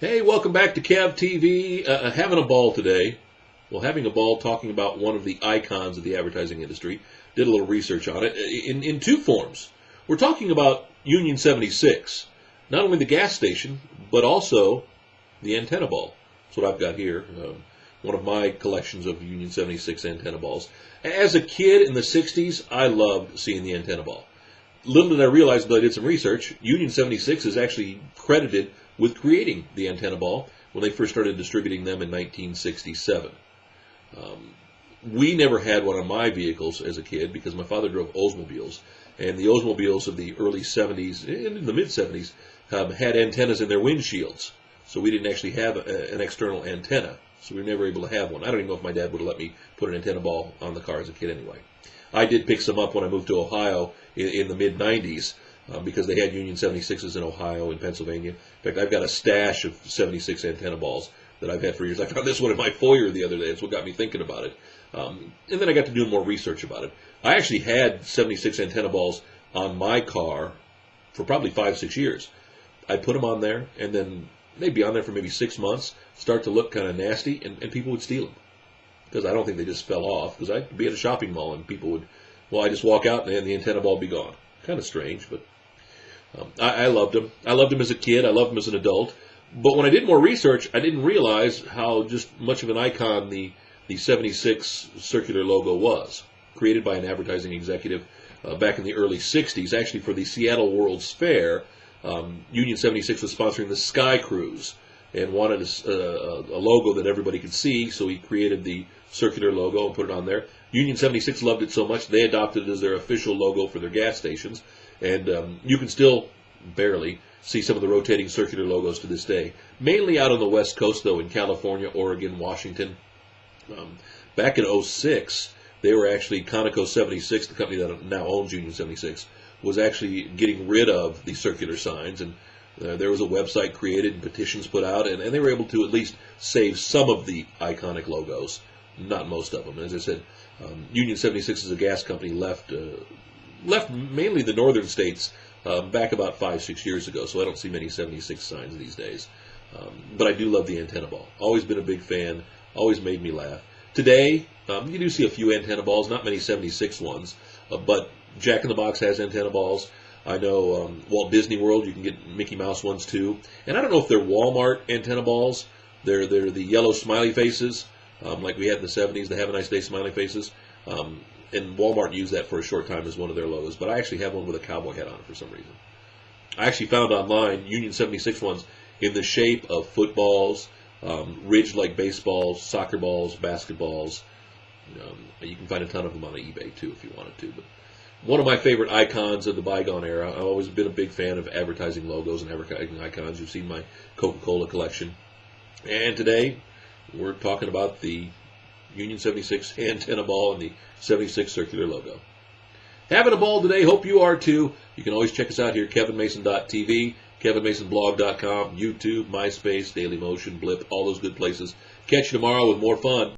Hey, welcome back to Cav TV. Having a ball today. Well, having a ball talking about one of the icons of the advertising industry. Did a little research on it in two forms. We're talking about Union 76. Not only the gas station, but also the antenna ball. That's what I've got here. One of my collections of Union 76 antenna balls. As a kid in the 60s, I loved seeing the antenna ball. Little did I realize, but I did some research, Union 76 is actually credited with creating the antenna ball when they first started distributing them in 1967. We never had one on my vehicles as a kid because my father drove Oldsmobiles, and the Oldsmobiles of the early 70s and in the mid 70s had antennas in their windshields, so we didn't actually have an external antenna, so we were never able to have one. I don't even know if my dad would have let me put an antenna ball on the car as a kid anyway. I did pick some up when I moved to Ohio in the mid 90s. Because they had Union 76s in Ohio and Pennsylvania. In fact, I've got a stash of 76 antenna balls that I've had for years. I found this one in my foyer the other day. That's what got me thinking about it. And then I got to do more research about it. I actually had 76 antenna balls on my car for probably 5-6 years. I put them on there, and then they'd be on there for maybe 6 months, start to look kind of nasty, and people would steal them. Because I don't think they just fell off. Because I'd be at a shopping mall, and people would, well, I just walk out, and the antenna ball would be gone. Kind of strange, but I loved him. I loved him as a kid. I loved him as an adult. But when I did more research, I didn't realize how just much of an icon the 76 circular logo was. Created by an advertising executive back in the early 60s, actually for the Seattle World's Fair. Union 76 was sponsoring the Sky Cruise and wanted a logo that everybody could see, so he created the circular logo and put it on there. Union 76 loved it so much, they adopted it as their official logo for their gas stations. And you can still barely see some of the rotating circular logos to this day. Mainly out on the West Coast, though, in California, Oregon, Washington. Back in 2006, they were actually, Conoco 76, the company that now owns Union 76, was actually getting rid of the circular signs. And there was a website created and petitions put out, and they were able to at least save some of the iconic logos. Not most of them. As I said, Union 76 as a gas company left mainly the northern states back about 5-6 years ago, so I don't see many 76 signs these days. But I do love the antenna ball. Always been a big fan. Always made me laugh. Today, you do see a few antenna balls, not many 76 ones, but Jack in the Box has antenna balls. I know Walt Disney World, you can get Mickey Mouse ones too. And I don't know if they're Walmart antenna balls. They're the yellow smiley faces, like we had in the 70s, the Have a Nice Day smiley faces. And Walmart used that for a short time as one of their logos, but I actually have one with a cowboy hat on it for some reason. I actually found online Union 76 ones in the shape of footballs, ridged like baseballs, soccer balls, basketballs. You can find a ton of them on eBay too if you wanted to. But one of my favorite icons of the bygone era. I've always been a big fan of advertising logos and advertising icons. You've seen my Coca-Cola collection. And today we're talking about the Union 76 antenna ball and the 76 circular logo. Having a ball today. Hope you are too. You can always check us out here, kevinmason.tv, kevinmasonblog.com, YouTube, MySpace, Dailymotion, Blip, all those good places. Catch you tomorrow with more fun.